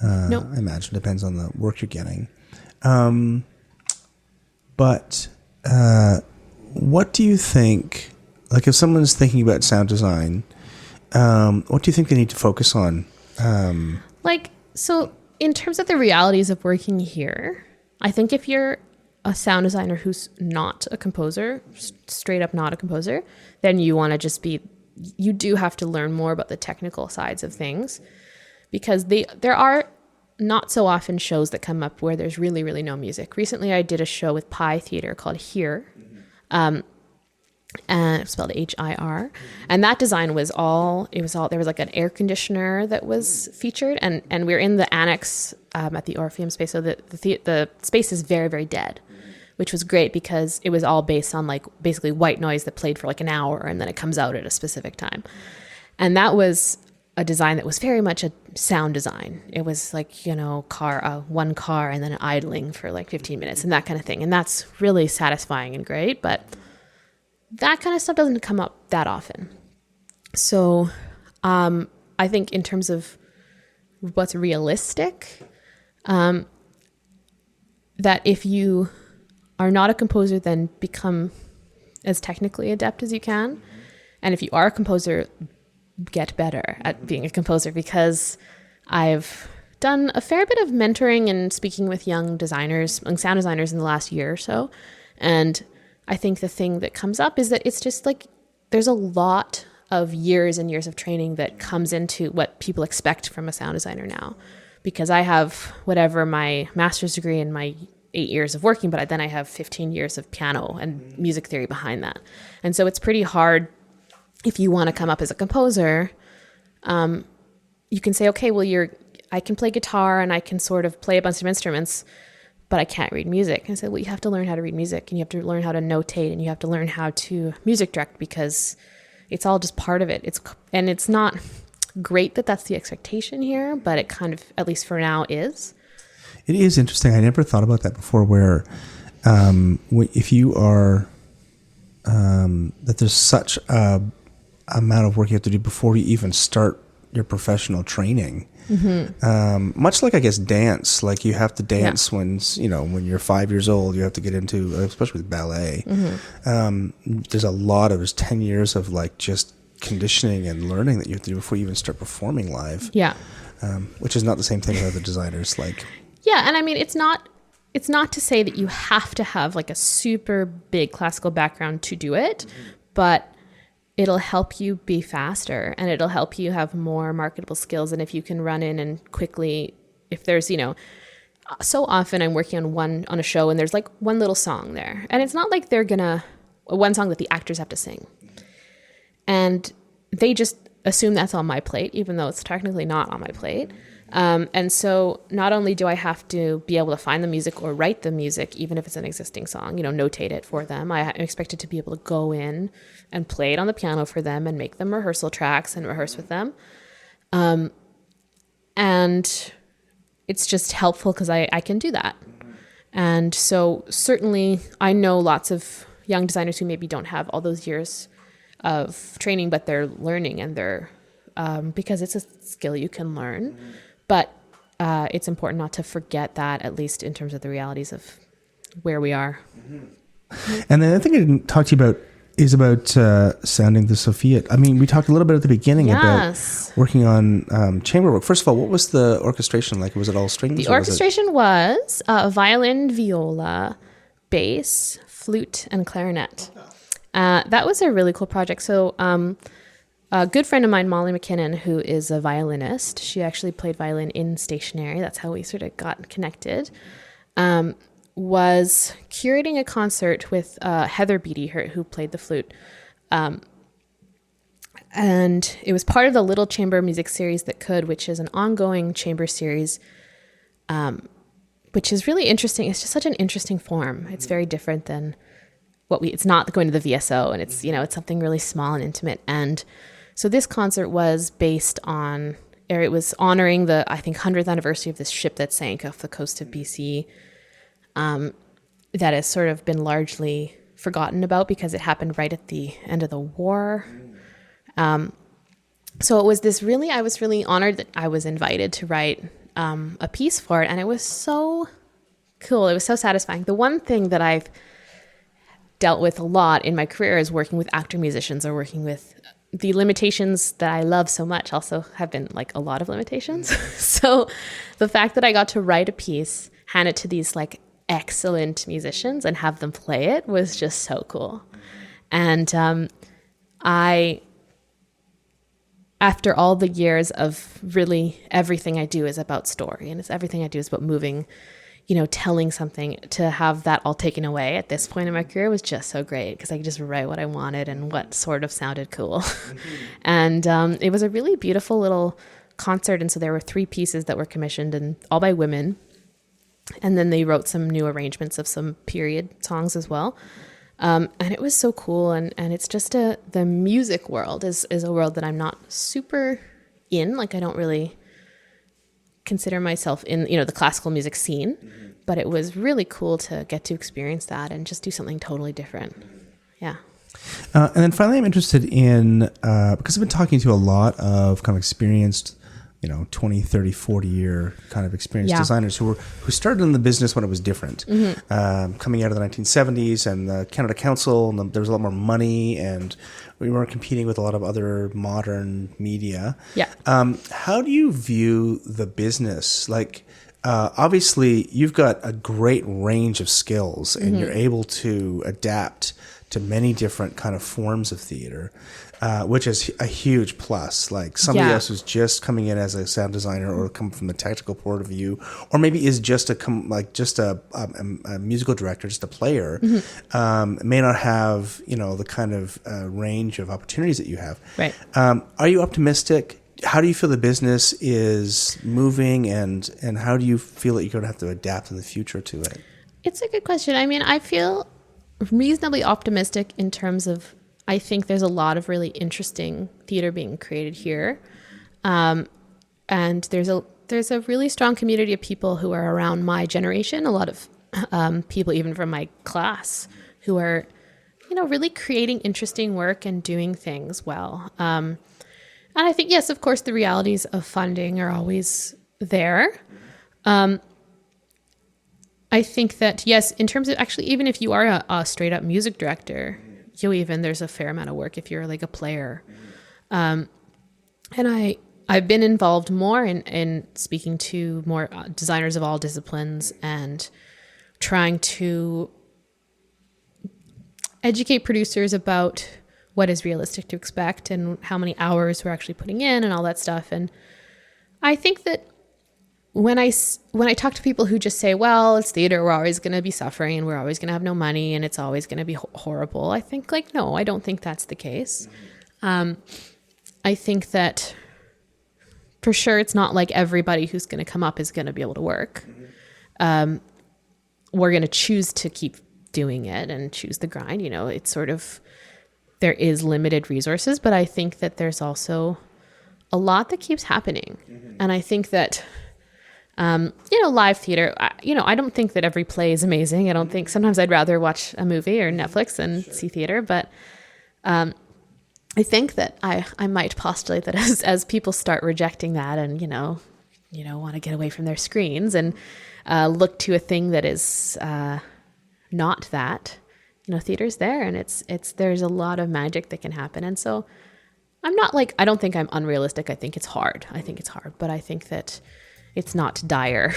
No. I imagine depends on the work you're getting. But what do you think, like if someone's thinking about sound design, what do you think they need to focus on? So in terms of the realities of working here, I think if you're a sound designer who's not a composer, straight up not a composer, then you want to just you do have to learn more about the technical sides of things, because there are not so often shows that come up where there's really, really no music. Recently, I did a show with Pi Theater called Here, and it's spelled H-I-R. And that design was there was like an air conditioner that was featured, and we're in the annex at the Orpheum space. So the space is very, very dead, which was great because it was all based on like basically white noise that played for like an hour and then it comes out at a specific time. And that was a design that was very much a sound design. It was like, one car and then idling for like 15 minutes and that kind of thing. And that's really satisfying and great, but that kind of stuff doesn't come up that often. So I think in terms of what's realistic, that if you are not a composer, then become as technically adept as you can. And if you are a composer, get better at being a composer, because I've done a fair bit of mentoring and speaking with young sound designers in the last year or so. And I think the thing that comes up is that it's just like there's a lot of years and years of training that comes into what people expect from a sound designer now. Because I have whatever my master's degree and my 8 years of working, but then I have 15 years of piano and music theory behind that. And so it's pretty hard if you want to come up as a composer. You can say, okay, well, I can play guitar and I can sort of play a bunch of instruments, but I can't read music. And I said, well, you have to learn how to read music, and you have to learn how to notate, and you have to learn how to music direct, because it's all just part of it. It's not great that that's the expectation here, but it kind of, at least for now, is. It is interesting. I never thought about that before, where if you are, that there's such a amount of work you have to do before you even start your professional training. Mm-hmm. Much like, I guess, dance. Like you have to dance when you're 5 years old, you have to get into, especially with ballet. Mm-hmm. There's 10 years of like just conditioning and learning that you have to do before you even start performing live. Yeah. Which is not the same thing with other designers. Yeah, and I mean, it's not to say that you have to have like a super big classical background to do it, but it'll help you be faster and it'll help you have more marketable skills. And if you can run in and quickly, if there's, so often I'm working on a show and there's like one little song there, and it's not like they're one song that the actors have to sing. And they just assume that's on my plate, even though it's technically not on my plate. And so not only do I have to be able to find the music or write the music, even if it's an existing song, notate it for them. I'm expected to be able to go in and play it on the piano for them and make them rehearsal tracks and rehearse with them. And it's just helpful because I can do that. And so certainly I know lots of young designers who maybe don't have all those years of training, but they're learning, and they're because it's a skill you can learn. But it's important not to forget that, at least in terms of the realities of where we are. And then I think I didn't talk to you about is about sounding the Sophia. I mean, we talked a little bit at the beginning about working on chamber work. First of all, what was the orchestration like? Was it all strings? The orchestration was violin, viola, bass, flute, and clarinet. That was a really cool project. So a good friend of mine, Molly McKinnon, who is a violinist, she actually played violin in stationary. That's how we sort of got connected. Was curating a concert with Heather Beatty, who played the flute. And it was part of the Little Chamber Music Series That Could, which is an ongoing chamber series, which is really interesting. It's just such an interesting form. It's very different than it's not going to the VSO, and it's, it's something really small and intimate. And so this concert was based on, or it was honoring the, I think, 100th anniversary of this ship that sank off the coast of BC. That has sort of been largely forgotten about because it happened right at the end of the war. So it was I was really honored that I was invited to write a piece for it. And it was so cool. It was so satisfying. The one thing that I've dealt with a lot in my career is working with actor musicians, or working with the limitations that I love so much also have been like a lot of limitations. So the fact that I got to write a piece, hand it to these like excellent musicians, and have them play it was just so cool. And after all the years of really everything I do is about story, and everything I do is about moving, telling something, to have that all taken away at this point in my career was just so great, because I could just write what I wanted and what sort of sounded cool. And it was a really beautiful little concert. And so there were 3 pieces that were commissioned, and all by women. And then they wrote some new arrangements of some period songs as well. And it was so cool. And it's just the music world is a world that I'm not super in. Like, I don't really consider myself in, the classical music scene. But it was really cool to get to experience that and just do something totally different. Yeah. And then finally, I'm interested in, because I've been talking to a lot of kind of experienced 20, 30, 40 year kind of experienced designers who started in the business when it was different, coming out of the 1970s and the Canada Council, and there was a lot more money, and we weren't competing with a lot of other modern media. Yeah. How do you view the business? Like, obviously you've got a great range of skills, and you're able to adapt to many different kind of forms of theater, which is a huge plus. Like, somebody else who's just coming in as a sound designer, or come from a technical point of view, or maybe is just a musical director, just a player, may not have the kind of range of opportunities that you have. Right. Are you optimistic? How do you feel the business is moving, and how do you feel that you're going to have to adapt in the future to it? It's a good question. I mean, I feel reasonably optimistic in terms of, I think there's a lot of really interesting theater being created here. And there's a really strong community of people who are around my generation, a lot of people even from my class, who are, really creating interesting work and doing things well. And I think, yes, of course, the realities of funding are always there. I think that, yes, in terms of actually, even if you are a straight up music director, there's a fair amount of work if you're like a player. And I've been involved more in speaking to more designers of all disciplines, and trying to educate producers about what is realistic to expect, and how many hours we're actually putting in, and all that stuff. And I think that when I talk to people who just say, well, it's theater, we're always going to be suffering, and we're always going to have no money, and it's always going to be horrible, I think, like, no, I don't think that's the case. I think that for sure it's not like everybody who's going to come up is going to be able to work. We're going to choose to keep doing it and choose the grind. It's sort of, there is limited resources, but I think that there's also a lot that keeps happening. And I think that, live theater, I don't think that every play is amazing. I don't think, sometimes I'd rather watch a movie or Netflix than see theater. But I think that I might postulate that as people start rejecting that and, want to get away from their screens and look to a thing that is not that, theater's there, and there's a lot of magic that can happen. And so I don't think I'm unrealistic. I think it's hard. But I think that it's not dire.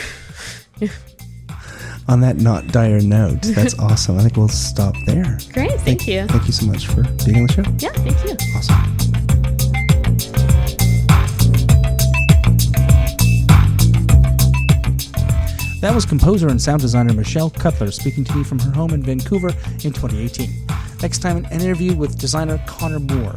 On that not dire note, that's awesome. I think we'll stop there. Great. Thank you. Thank you so much for being on the show. Yeah, thank you. Awesome. That was composer and sound designer Mishelle Cuttler speaking to me from her home in Vancouver in 2018. Next time, an interview with designer Connor Moore.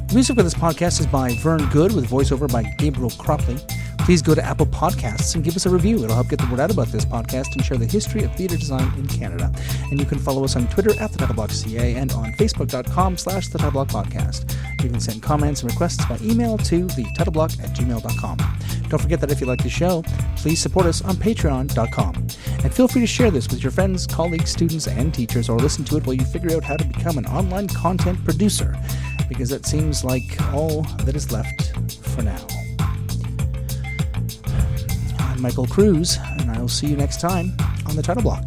The music for this podcast is by Vern Good with voiceover by Gabriel Cropley. Please go to Apple Podcasts and give us a review. It'll help get the word out about this podcast and share the history of theatre design in Canada. And you can follow us on Twitter at TheTitleBlockCA and on Facebook.com/TheTitleBlockPodcast. You can send comments and requests by email to thetitleBlock@gmail.com. Don't forget that if you like the show, please support us on Patreon.com. And feel free to share this with your friends, colleagues, students, and teachers, or listen to it while you figure out how to become an online content producer, because that seems like all that is left for now. I'm Michael Cruz, and I will see you next time on The Title Block.